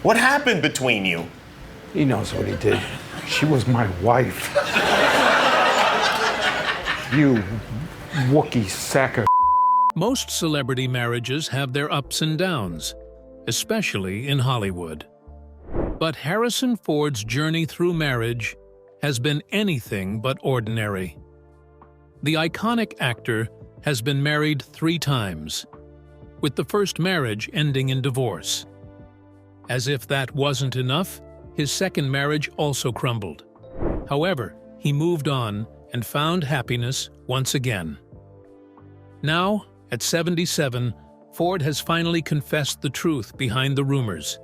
What happened between you? He knows what he did. She was my wife. You Wookiee sack of. Most celebrity marriages have their ups and downs, especially in Hollywood. But Harrison Ford's journey through marriage has been anything but ordinary. The iconic actor has been married 3 times, with the first marriage ending in divorce. As if that wasn't enough, his second marriage also crumbled. However, he moved on and found happiness once again. Now, at 77, Ford has finally confessed the truth behind the rumors.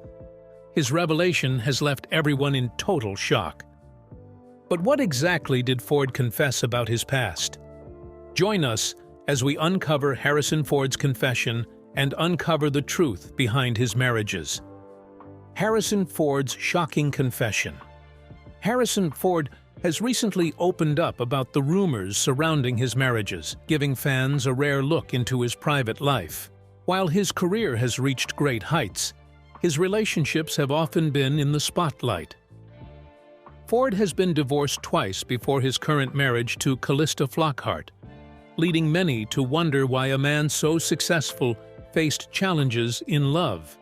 His revelation has left everyone in total shock. But what exactly did Ford confess about his past? Join us as we uncover Harrison Ford's confession and uncover the truth behind his marriages. Harrison Ford's shocking confession. Harrison Ford has recently opened up about the rumors surrounding his marriages, giving fans a rare look into his private life. While his career has reached great heights, his relationships have often been in the spotlight. Ford has been divorced twice before his current marriage to Callista Flockhart, leading many to wonder why a man so successful faced challenges in love.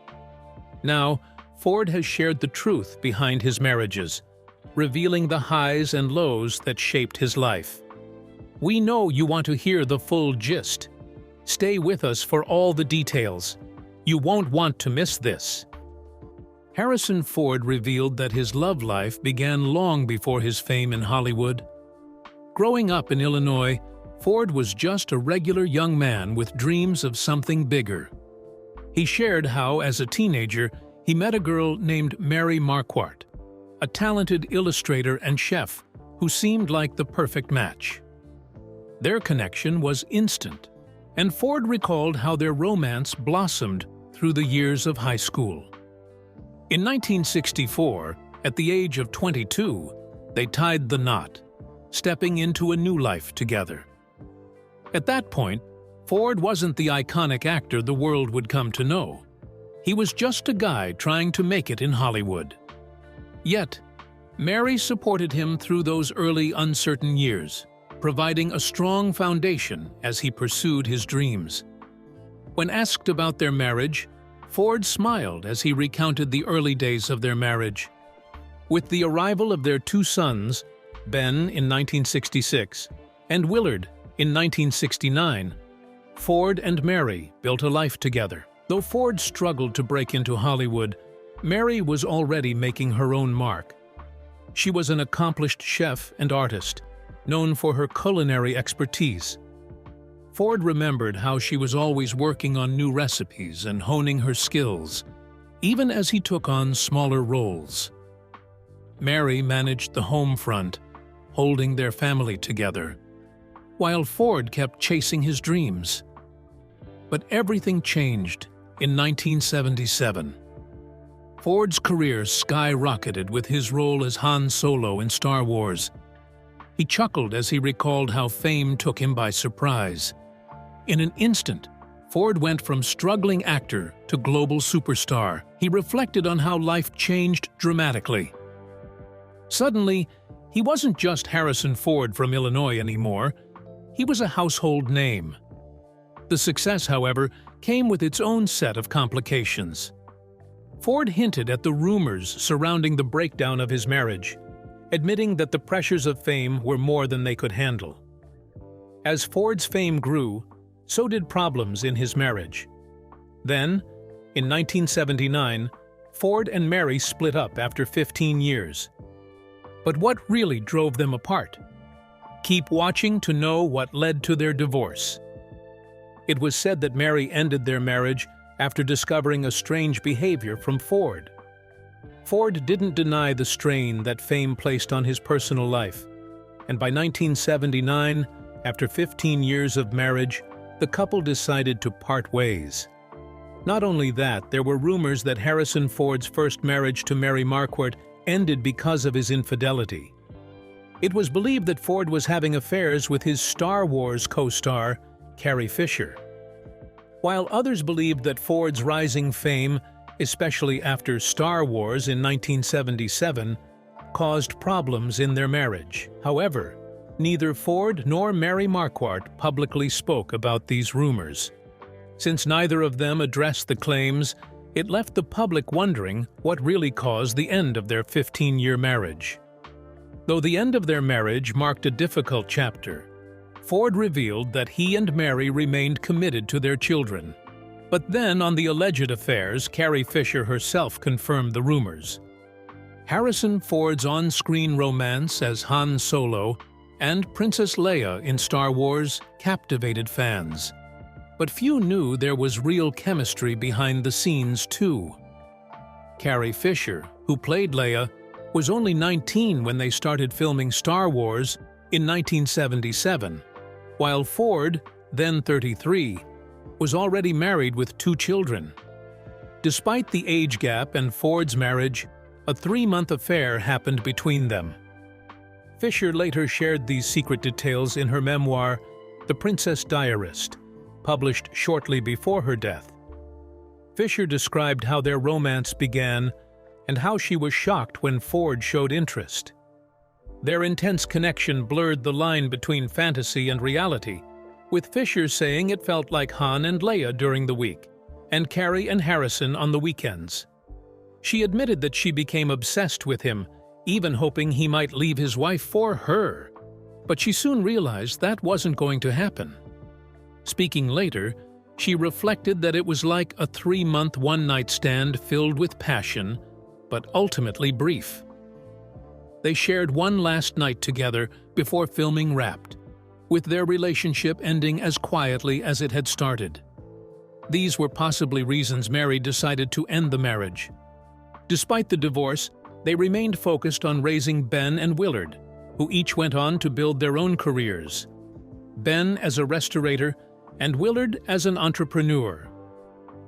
Now, Ford has shared the truth behind his marriages, revealing the highs and lows that shaped his life. We know you want to hear the full gist. Stay with us for all the details. You won't want to miss this. Harrison Ford revealed that his love life began long before his fame in Hollywood. Growing up in Illinois, Ford was just a regular young man with dreams of something bigger. He shared how, as a teenager, he met a girl named Mary Marquardt, a talented illustrator and chef who seemed like the perfect match. Their connection was instant, and Ford recalled how their romance blossomed through the years of high school. In 1964, at the age of 22, they tied the knot, stepping into a new life together. At that point, Ford wasn't the iconic actor the world would come to know. He was just a guy trying to make it in Hollywood. Yet, Mary supported him through those early uncertain years, providing a strong foundation as he pursued his dreams. When asked about their marriage, Ford smiled as he recounted the early days of their marriage. With the arrival of their 2 sons, Ben in 1966 and Willard in 1969, Ford and Mary built a life together. Though Ford struggled to break into Hollywood, Mary was already making her own mark. She was an accomplished chef and artist, known for her culinary expertise. Ford remembered how she was always working on new recipes and honing her skills, even as he took on smaller roles. Mary managed the home front, holding their family together, while Ford kept chasing his dreams. But everything changed in 1977. Ford's career skyrocketed with his role as Han Solo in Star Wars. He chuckled as he recalled how fame took him by surprise. In an instant, Ford went from struggling actor to global superstar. He reflected on how life changed dramatically. Suddenly, he wasn't just Harrison Ford from Illinois anymore. He was a household name. The success, however, came with its own set of complications. Ford hinted at the rumors surrounding the breakdown of his marriage, admitting that the pressures of fame were more than they could handle. As Ford's fame grew, so did problems in his marriage. Then, in 1979, Ford and Mary split up after 15 years. But what really drove them apart? Keep watching to know what led to their divorce. It was said that Mary ended their marriage after discovering a strange behavior from Ford. Ford didn't deny the strain that fame placed on his personal life, and by 1979, after 15 years of marriage, the couple decided to part ways. Not only that, there were rumors that Harrison Ford's first marriage to Mary Marquardt ended because of his infidelity. It was believed that Ford was having affairs with his Star Wars co-star, Carrie Fisher. While others believed that Ford's rising fame especially after Star Wars in 1977, caused problems in their marriage. However, neither Ford nor Mary Marquardt publicly spoke about these rumors. Since neither of them addressed the claims, it left the public wondering what really caused the end of their 15-year marriage. Though the end of their marriage marked a difficult chapter, Ford revealed that he and Mary remained committed to their children. But then, on the alleged affairs, Carrie Fisher herself confirmed the rumors. Harrison Ford's on-screen romance as Han Solo and Princess Leia in Star Wars captivated fans. But few knew there was real chemistry behind the scenes, too. Carrie Fisher, who played Leia, was only 19 when they started filming Star Wars in 1977, while Ford, then 33, was already married with 2 children. Despite the age gap and Ford's marriage, a 3-month affair happened between them. Fisher later shared these secret details in her memoir, The Princess Diarist, published shortly before her death. Fisher described how their romance began and how she was shocked when Ford showed interest. Their intense connection blurred the line between fantasy and reality, with Fisher saying it felt like Han and Leia during the week, and Carrie and Harrison on the weekends. She admitted that she became obsessed with him, even hoping he might leave his wife for her. But she soon realized that wasn't going to happen. Speaking later, she reflected that it was like a 3-month one-night stand filled with passion, but ultimately brief. They shared one last night together before filming wrapped, with their relationship ending as quietly as it had started. These were possibly reasons Mary decided to end the marriage. Despite the divorce, they remained focused on raising Ben and Willard, who each went on to build their own careers. Ben as a restaurator and Willard as an entrepreneur.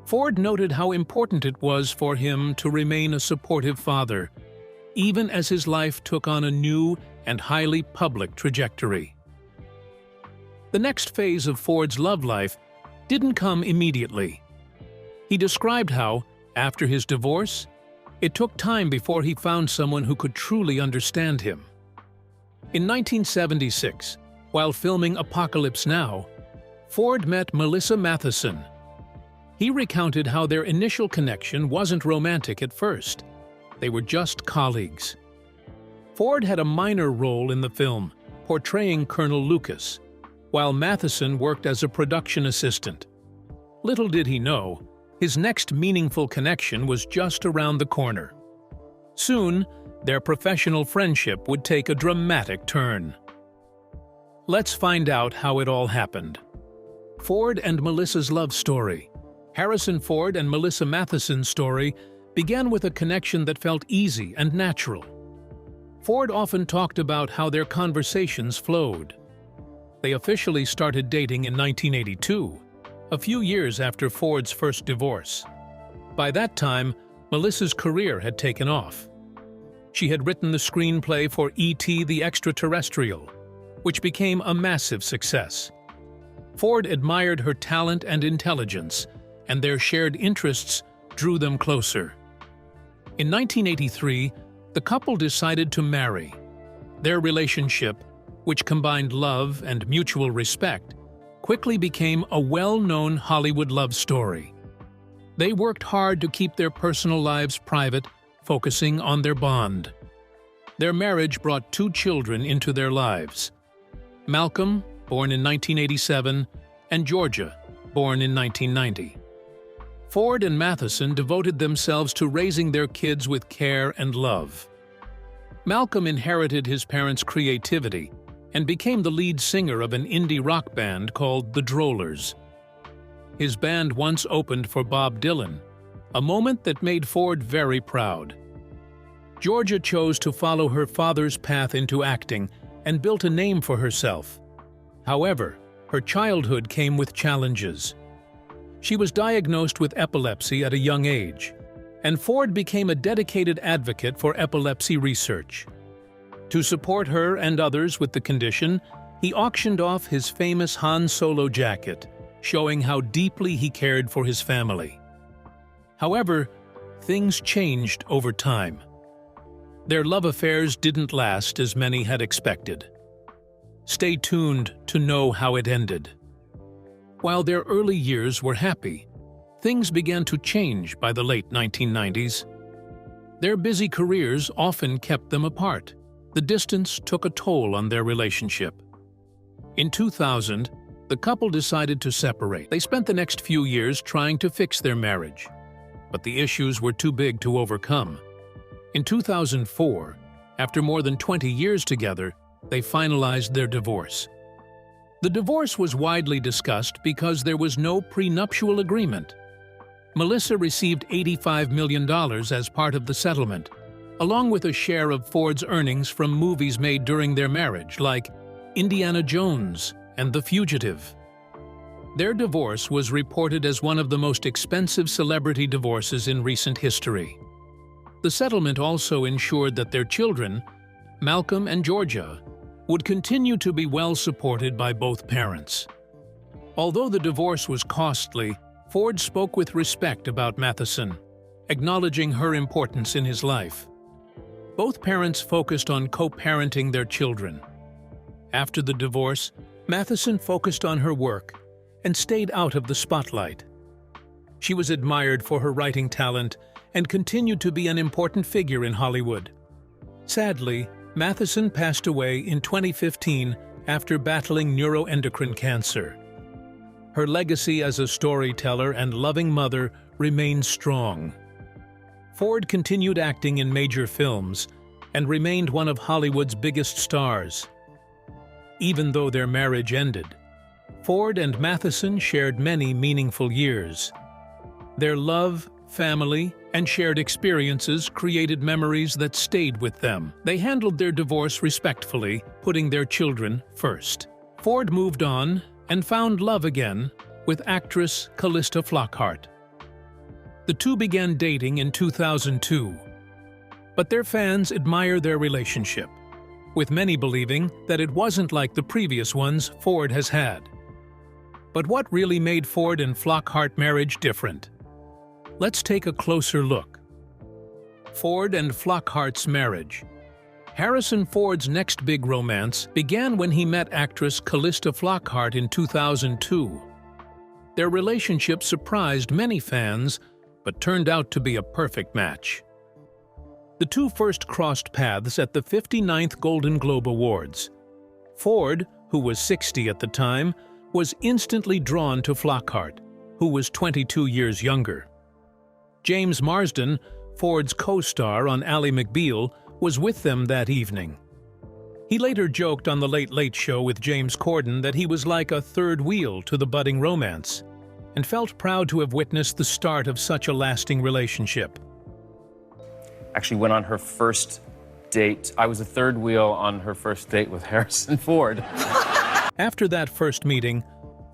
Ford noted how important it was for him to remain a supportive father, even as his life took on a new and highly public trajectory. The next phase of Ford's love life didn't come immediately. He described how, after his divorce, it took time before he found someone who could truly understand him. In 1976, while filming Apocalypse Now, Ford met Melissa Matheson. He recounted how their initial connection wasn't romantic at first. They were just colleagues. Ford had a minor role in the film, portraying Colonel Lucas, while Matheson worked as a production assistant. Little did he know, his next meaningful connection was just around the corner. Soon, their professional friendship would take a dramatic turn. Let's find out how it all happened. Ford and Melissa's love story. Harrison Ford and Melissa Matheson's story began with a connection that felt easy and natural. Ford often talked about how their conversations flowed. They officially started dating in 1982, a few years after Ford's first divorce. By that time, Melissa's career had taken off. She had written the screenplay for E.T. the Extraterrestrial, which became a massive success. Ford admired her talent and intelligence, and their shared interests drew them closer. In 1983, the couple decided to marry. Their relationship, which combined love and mutual respect, quickly became a well-known Hollywood love story. They worked hard to keep their personal lives private, focusing on their bond. Their marriage brought 2 children into their lives: Malcolm, born in 1987, and Georgia, born in 1990. Ford and Matheson devoted themselves to raising their kids with care and love. Malcolm inherited his parents' creativity and became the lead singer of an indie rock band called the Drollers. His band once opened for Bob Dylan, a moment that made Ford very proud. Georgia chose to follow her father's path into acting and built a name for herself. However, her childhood came with challenges. She was diagnosed with epilepsy at a young age, and Ford became a dedicated advocate for epilepsy research. To support her and others with the condition, he auctioned off his famous Han Solo jacket, showing how deeply he cared for his family. However, things changed over time. Their love affairs didn't last as many had expected. Stay tuned to know how it ended. While their early years were happy, things began to change by the late 1990s. Their busy careers often kept them apart. The distance took a toll on their relationship. In 2000, the couple decided to separate. They spent the next few years trying to fix their marriage, but the issues were too big to overcome. In 2004, after more than 20 years together, they finalized their divorce. The divorce was widely discussed because there was no prenuptial agreement. Melissa received $85 million as part of the settlement, along with a share of Ford's earnings from movies made during their marriage, like Indiana Jones and The Fugitive. Their divorce was reported as one of the most expensive celebrity divorces in recent history. The settlement also ensured that their children, Malcolm and Georgia, would continue to be well supported by both parents. Although the divorce was costly, Ford spoke with respect about Matheson, acknowledging her importance in his life. Both parents focused on co-parenting their children. After the divorce, Matheson focused on her work and stayed out of the spotlight. She was admired for her writing talent and continued to be an important figure in Hollywood. Sadly, Matheson passed away in 2015 after battling neuroendocrine cancer. Her legacy as a storyteller and loving mother remains strong. Ford continued acting in major films and remained one of Hollywood's biggest stars. Even though their marriage ended, Ford and Matheson shared many meaningful years. Their love, family, and shared experiences created memories that stayed with them. They handled their divorce respectfully, putting their children first. Ford moved on and found love again with actress Callista Flockhart. The two began dating in 2002, but their fans admire their relationship, with many believing that it wasn't like the previous ones Ford has had. But what really made Ford and Flockhart marriage different? Let's take a closer look. Ford and Flockhart's marriage. Harrison Ford's next big romance began when he met actress Callista Flockhart in 2002. Their relationship surprised many fans, but turned out to be a perfect match. The two first crossed paths at the 59th Golden Globe Awards. Ford, who was 60 at the time, was instantly drawn to Flockhart, who was 22 years younger. James Marsden, Ford's co-star on Ally McBeal, was with them that evening. He later joked on The Late Late Show with James Corden that he was like a third wheel to the budding romance, and felt proud to have witnessed the start of such a lasting relationship. Actually went on her first date. I was a third wheel on her first date with Harrison Ford. After that first meeting,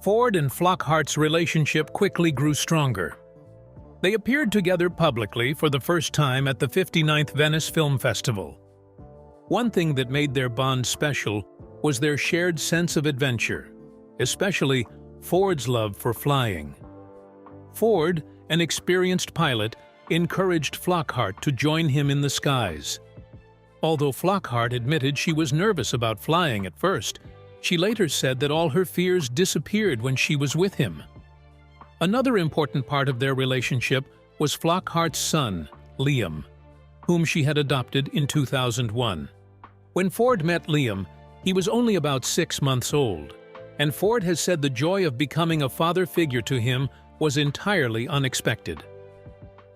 Ford and Flockhart's relationship quickly grew stronger. They appeared together publicly for the first time at the 59th Venice Film Festival. One thing that made their bond special was their shared sense of adventure, especially Ford's love for flying. Ford, an experienced pilot, encouraged Flockhart to join him in the skies. Although Flockhart admitted she was nervous about flying at first, she later said that all her fears disappeared when she was with him. Another important part of their relationship was Flockhart's son, Liam, whom she had adopted in 2001. When Ford met Liam, he was only about 6 months old, and Ford has said the joy of becoming a father figure to him was entirely unexpected.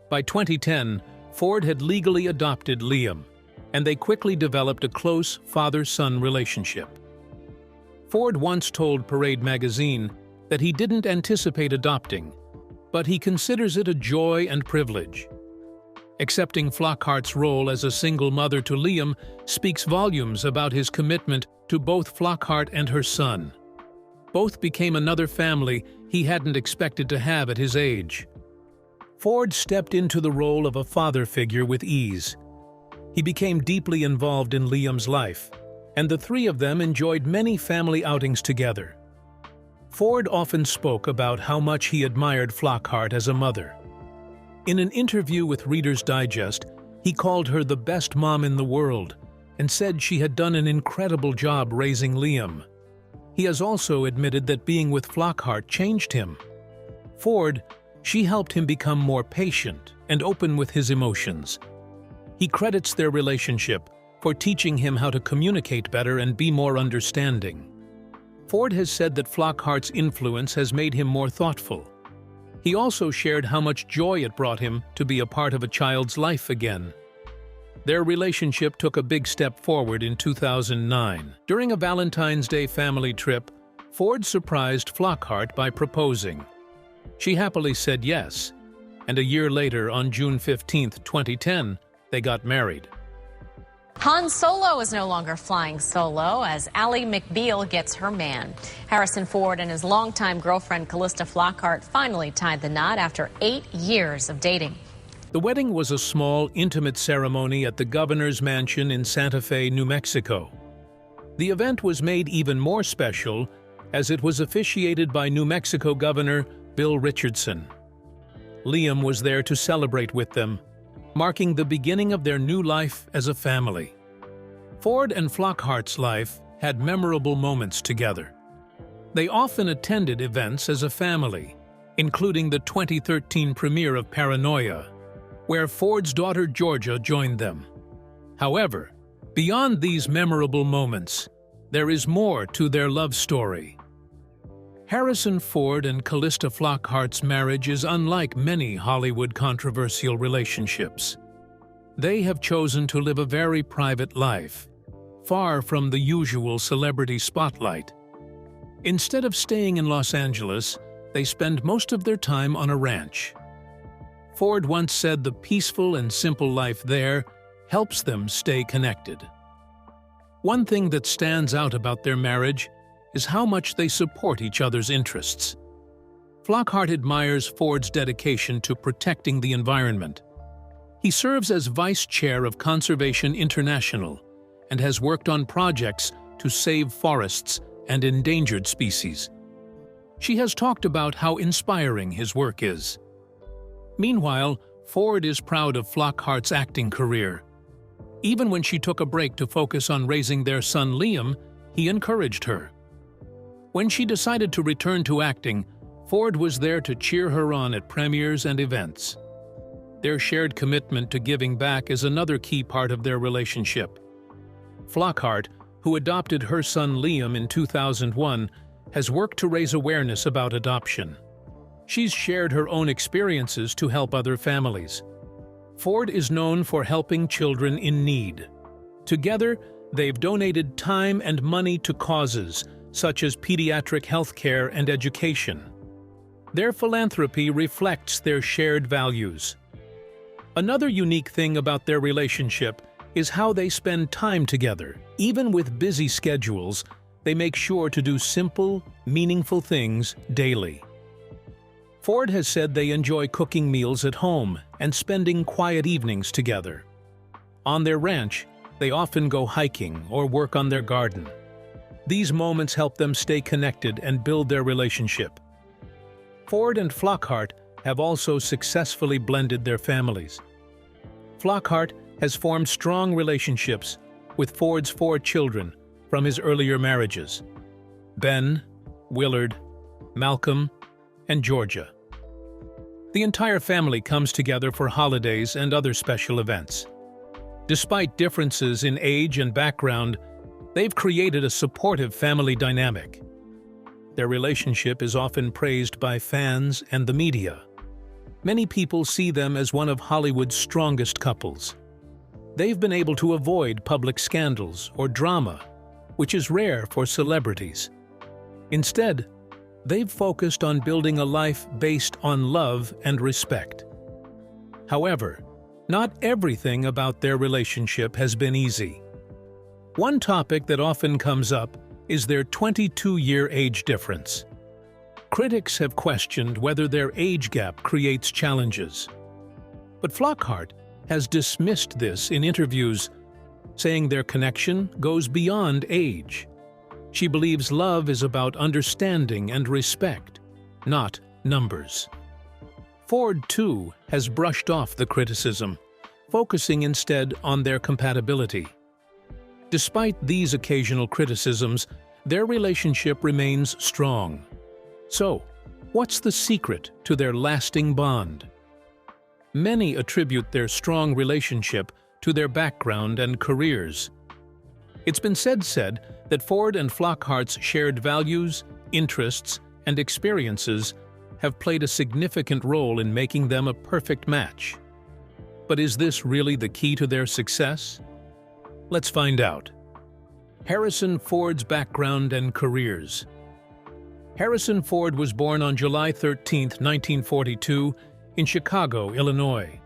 By 2010, Ford had legally adopted Liam, and they quickly developed a close father-son relationship. Ford once told Parade magazine that he didn't anticipate adopting, but he considers it a joy and privilege. Accepting Flockhart's role as a single mother to Liam speaks volumes about his commitment to both Flockhart and her son. Both became another family he hadn't expected to have at his age. Ford stepped into the role of a father figure with ease. He became deeply involved in Liam's life, and the three of them enjoyed many family outings together. Ford often spoke about how much he admired Flockhart as a mother. In an interview with Reader's Digest, he called her the best mom in the world and said she had done an incredible job raising Liam. He has also admitted that being with Flockhart changed him. Ford, she helped him become more patient and open with his emotions. He credits their relationship for teaching him how to communicate better and be more understanding. Ford has said that Flockhart's influence has made him more thoughtful. He also shared how much joy it brought him to be a part of a child's life again. Their relationship took a big step forward in 2009. During a Valentine's Day family trip, Ford surprised Flockhart by proposing. She happily said yes, and a year later, on June 15, 2010, they got married. Han Solo is no longer flying solo as Ally McBeal gets her man. Harrison Ford and his longtime girlfriend Callista Flockhart finally tied the knot after 8 years of dating. The wedding was a small, intimate ceremony at the governor's mansion in Santa Fe, New Mexico. The event was made even more special as it was officiated by New Mexico Governor Bill Richardson. Liam was there to celebrate with them, marking the beginning of their new life as a family. Ford and Flockhart's life had memorable moments together. They often attended events as a family, including the 2013 premiere of Paranoia, where Ford's daughter Georgia joined them. However, beyond these memorable moments, there is more to their love story. Harrison Ford and Callista Flockhart's marriage is unlike many Hollywood controversial relationships. They have chosen to live a very private life, far from the usual celebrity spotlight. Instead of staying in Los Angeles, they spend most of their time on a ranch. Ford once said the peaceful and simple life there helps them stay connected. One thing that stands out about their marriage is how much they support each other's interests. Flockhart admires Ford's dedication to protecting the environment. He serves as vice chair of Conservation International and has worked on projects to save forests and endangered species. She has talked about how inspiring his work is. Meanwhile, Ford is proud of Flockhart's acting career. Even when she took a break to focus on raising their son Liam, he encouraged her. When she decided to return to acting, Ford was there to cheer her on at premieres and events. Their shared commitment to giving back is another key part of their relationship. Flockhart, who adopted her son Liam in 2001, has worked to raise awareness about adoption. She's shared her own experiences to help other families. Ford is known for helping children in need. Together, they've donated time and money to causes such as pediatric health care and education. Their philanthropy reflects their shared values. Another unique thing about their relationship is how they spend time together. Even with busy schedules, they make sure to do simple, meaningful things daily. Ford has said they enjoy cooking meals at home and spending quiet evenings together. On their ranch, they often go hiking or work on their garden. These moments help them stay connected and build their relationship. Ford and Flockhart have also successfully blended their families. Flockhart has formed strong relationships with Ford's 4 children from his earlier marriages: Ben, Willard, Malcolm, and Georgia. The entire family comes together for holidays and other special events. Despite differences in age and background, they've created a supportive family dynamic. Their relationship is often praised by fans and the media. Many people see them as one of Hollywood's strongest couples. They've been able to avoid public scandals or drama, which is rare for celebrities. Instead, they've focused on building a life based on love and respect. However, not everything about their relationship has been easy. One topic that often comes up is their 22-year age difference. Critics have questioned whether their age gap creates challenges. But Flockhart has dismissed this in interviews, saying their connection goes beyond age. She believes love is about understanding and respect, not numbers. Ford, too, has brushed off the criticism, focusing instead on their compatibility. Despite these occasional criticisms, their relationship remains strong. So, what's the secret to their lasting bond? Many attribute their strong relationship to their background and careers. It's been said that Ford and Flockhart's shared values, interests, and experiences have played a significant role in making them a perfect match. But is this really the key to their success? Let's find out. Harrison Ford's background and careers. Harrison Ford was born on July 13, 1942, in Chicago, Illinois.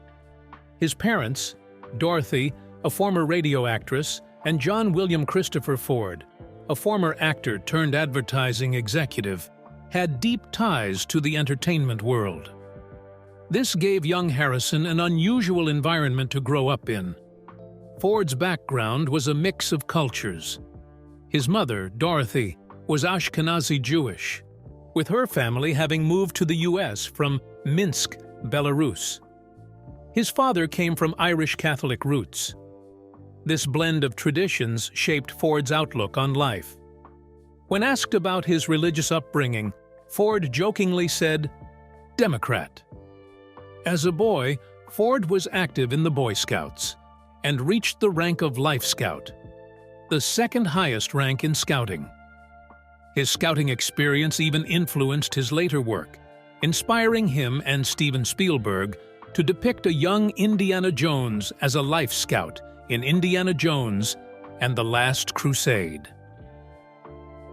His parents, Dorothy, a former radio actress, and John William Christopher Ford, a former actor turned advertising executive, had deep ties to the entertainment world. This gave young Harrison an unusual environment to grow up in. Ford's background was a mix of cultures. His mother, Dorothy, was Ashkenazi Jewish, with her family having moved to the U.S. from Minsk, Belarus. His father came from Irish Catholic roots. This blend of traditions shaped Ford's outlook on life. When asked about his religious upbringing, Ford jokingly said, "Democrat." As a boy, Ford was active in the Boy Scouts and reached the rank of Life Scout, the second highest rank in scouting. His scouting experience even influenced his later work, inspiring him and Steven Spielberg to depict a young Indiana Jones as a Life Scout in Indiana Jones and the Last Crusade.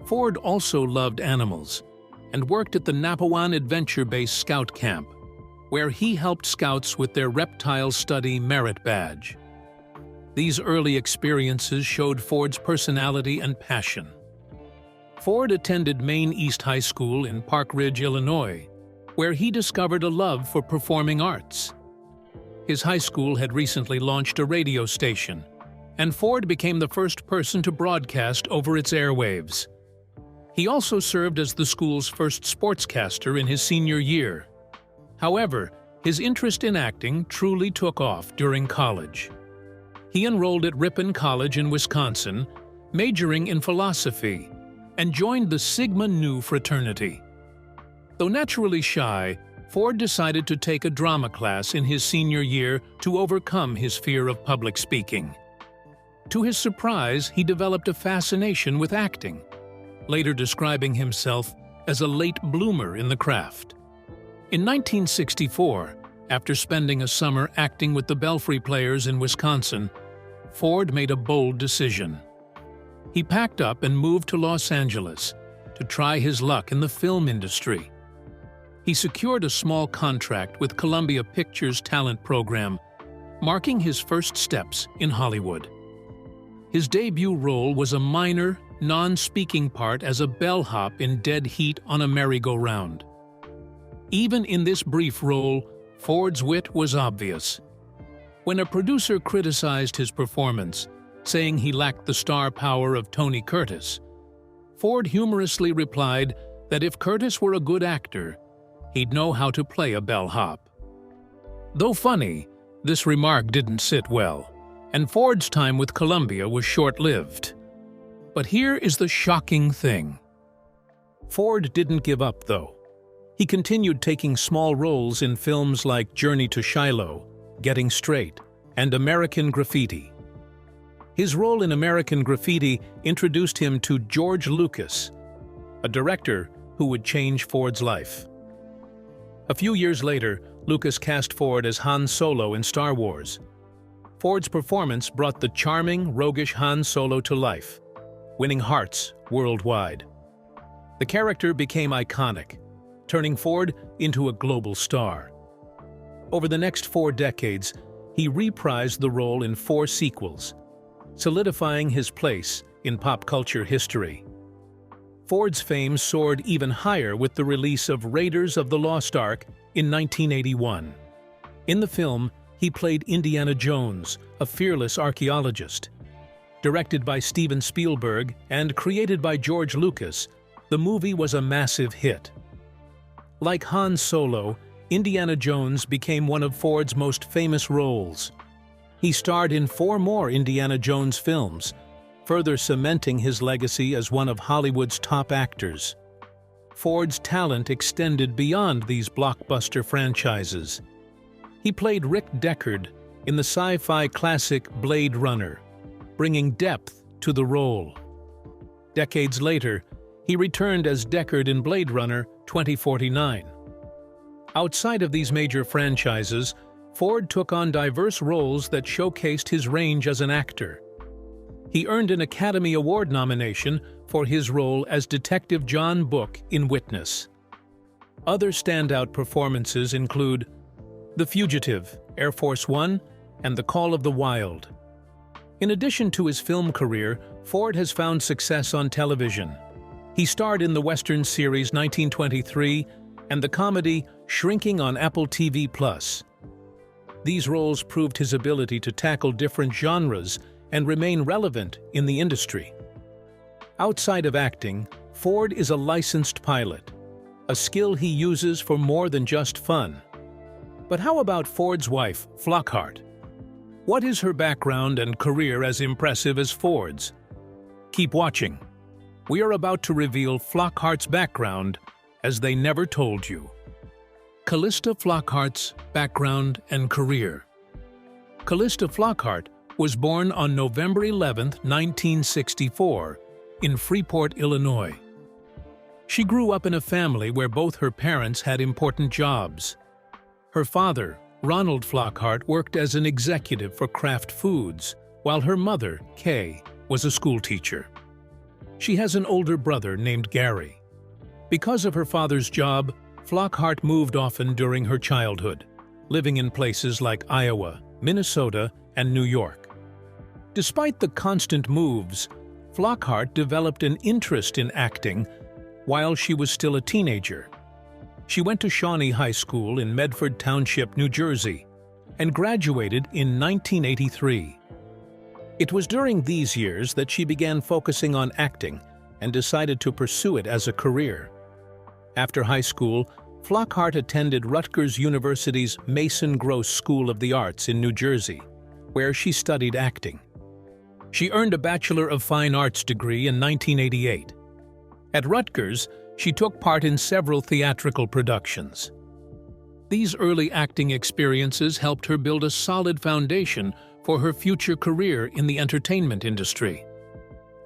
Ford also loved animals and worked at the Napawan Adventure Base Scout Camp, where he helped scouts with their Reptile Study Merit Badge. These early experiences showed Ford's personality and passion. Ford attended Maine East High School in Park Ridge, Illinois, where he discovered a love for performing arts. His high school had recently launched a radio station, and Ford became the first person to broadcast over its airwaves. He also served as the school's first sportscaster in his senior year. However, his interest in acting truly took off during college. He enrolled at Ripon College in Wisconsin, majoring in philosophy, and joined the Sigma Nu fraternity. Though naturally shy, Ford decided to take a drama class in his senior year to overcome his fear of public speaking. To his surprise, he developed a fascination with acting, later describing himself as a late bloomer in the craft. In 1964, after spending a summer acting with the Belfry Players in Wisconsin, Ford made a bold decision. He packed up and moved to Los Angeles to try his luck in the film industry. He secured a small contract with Columbia Pictures' talent program, marking his first steps in Hollywood. His debut role was a minor, non-speaking part as a bellhop in Dead Heat on a Merry-Go-Round. Even in this brief role, Ford's wit was obvious. When a producer criticized his performance, saying he lacked the star power of Tony Curtis, Ford humorously replied that if Curtis were a good actor, he'd know how to play a bellhop. Though funny, this remark didn't sit well, and Ford's time with Columbia was short-lived. But here is the shocking thing. Ford didn't give up, though. He continued taking small roles in films like Journey to Shiloh, Getting Straight, and American Graffiti. His role in American Graffiti introduced him to George Lucas, a director who would change Ford's life. A few years later, Lucas cast Ford as Han Solo in Star Wars. Ford's performance brought the charming, roguish Han Solo to life, winning hearts worldwide. The character became iconic, turning Ford into a global star. Over the next 4 decades, he reprised the role in 4 sequels, solidifying his place in pop culture history. Ford's fame soared even higher with the release of Raiders of the Lost Ark in 1981. In the film, he played Indiana Jones, a fearless archaeologist. Directed by Steven Spielberg and created by George Lucas, the movie was a massive hit. Like Han Solo, Indiana Jones became one of Ford's most famous roles. He starred in 4 more Indiana Jones films, further cementing his legacy as one of Hollywood's top actors. Ford's talent extended beyond these blockbuster franchises. He played Rick Deckard in the sci-fi classic Blade Runner, bringing depth to the role. Decades later, he returned as Deckard in Blade Runner 2049. Outside of these major franchises, Ford took on diverse roles that showcased his range as an actor. He earned an Academy Award nomination for his role as Detective John Book in Witness. Other standout performances include The Fugitive, Air Force One, and The Call of the Wild. In addition to his film career, Ford has found success on television. He starred in the Western series 1923 and the comedy Shrinking on Apple TV+. These roles proved his ability to tackle different genres and remain relevant in the industry. Outside of acting, Ford is a licensed pilot, a skill he uses for more than just fun. But how about Ford's wife, Flockhart? What is her background and career as impressive as Ford's? Keep watching. We are about to reveal Flockhart's background as they never told you. Callista Flockhart's background and career. Callista Flockhart was born on November 11, 1964, in Freeport, Illinois. She grew up in a family where both her parents had important jobs. Her father, Ronald Flockhart, worked as an executive for Kraft Foods, while her mother, Kay, was a schoolteacher. She has an older brother named Gary. Because of her father's job, Flockhart moved often during her childhood, living in places like Iowa, Minnesota, and New York. Despite the constant moves, Flockhart developed an interest in acting while she was still a teenager. She went to Shawnee High School in Medford Township, New Jersey, and graduated in 1983. It was during these years that she began focusing on acting and decided to pursue it as a career. After high school, Flockhart attended Rutgers University's Mason Gross School of the Arts in New Jersey, where she studied acting. She earned a Bachelor of Fine Arts degree in 1988. At Rutgers, she took part in several theatrical productions. These early acting experiences helped her build a solid foundation for her future career in the entertainment industry.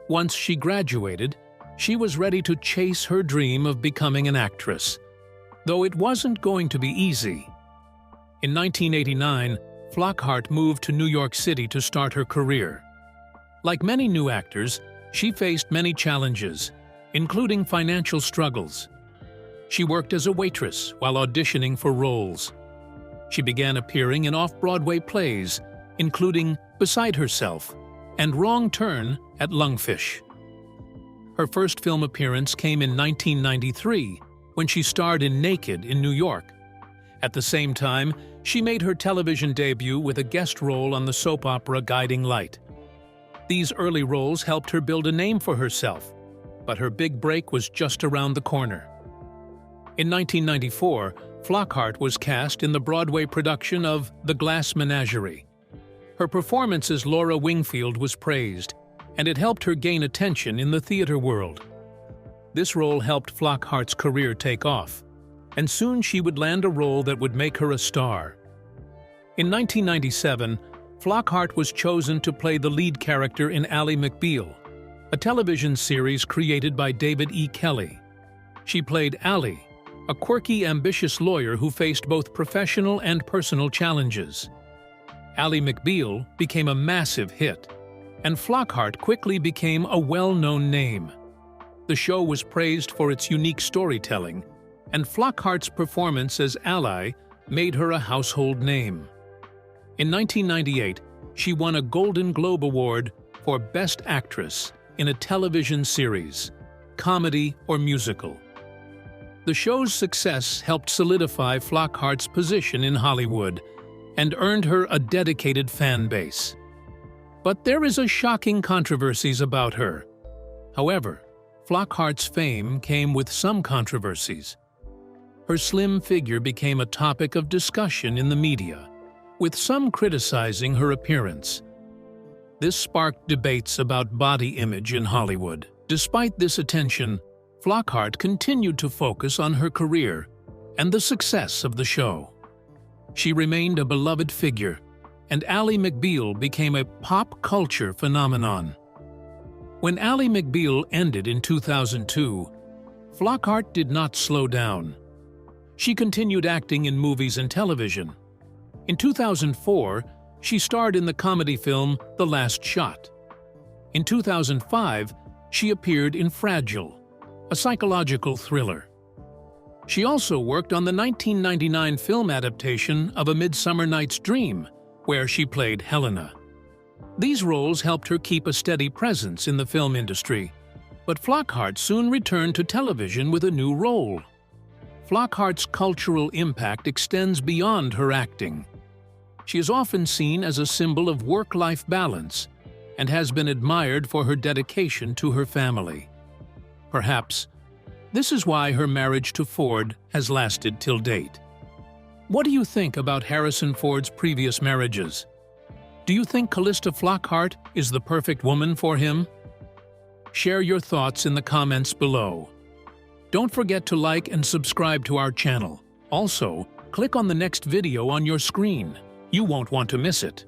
Once she graduated, she was ready to chase her dream of becoming an actress, though it wasn't going to be easy. In 1989, Flockhart moved to New York City to start her career. Like many new actors, she faced many challenges, including financial struggles. She worked as a waitress while auditioning for roles. She began appearing in off-Broadway plays, including Beside Herself and Wrong Turn at Lungfish. Her first film appearance came in 1993, when she starred in Naked in New York. At the same time, she made her television debut with a guest role on the soap opera Guiding Light. These early roles helped her build a name for herself, but her big break was just around the corner. In 1994, Flockhart was cast in the Broadway production of The Glass Menagerie. Her performance as Laura Wingfield was praised, and it helped her gain attention in the theater world. This role helped Flockhart's career take off, and soon she would land a role that would make her a star. In 1997, Flockhart was chosen to play the lead character in Ally McBeal, a television series created by David E. Kelley. She played Ally, a quirky, ambitious lawyer who faced both professional and personal challenges. Ally McBeal became a massive hit, and Flockhart quickly became a well-known name. The show was praised for its unique storytelling, and Flockhart's performance as Ally made her a household name. In 1998, she won a Golden Globe Award for Best Actress in a television series, comedy or musical. The show's success helped solidify Flockhart's position in Hollywood and earned her a dedicated fan base. But there is a shocking controversies about her. However, Flockhart's fame came with some controversies. her slim figure became a topic of discussion in the media, with some criticizing her appearance. This sparked debates about body image in Hollywood. Despite this attention, Flockhart continued to focus on her career and the success of the show. She remained a beloved figure, and Ally McBeal became a pop culture phenomenon. When Ally McBeal ended in 2002, Flockhart did not slow down. She continued acting in movies and television. In 2004, she starred in the comedy film The Last Shot. In 2005, she appeared in Fragile, a psychological thriller. She also worked on the 1999 film adaptation of A Midsummer Night's Dream, where she played Helena. These roles helped her keep a steady presence in the film industry, but Flockhart soon returned to television with a new role. Flockhart's cultural impact extends beyond her acting. She is often seen as a symbol of work-life balance and has been admired for her dedication to her family. Perhaps this is why her marriage to Ford has lasted till date. What do you think about Harrison Ford's previous marriages? Do you think Calista Flockhart is the perfect woman for him? Share your thoughts in the comments below. Don't forget to like and subscribe to our channel. Also, click on the next video on your screen. You won't want to miss it.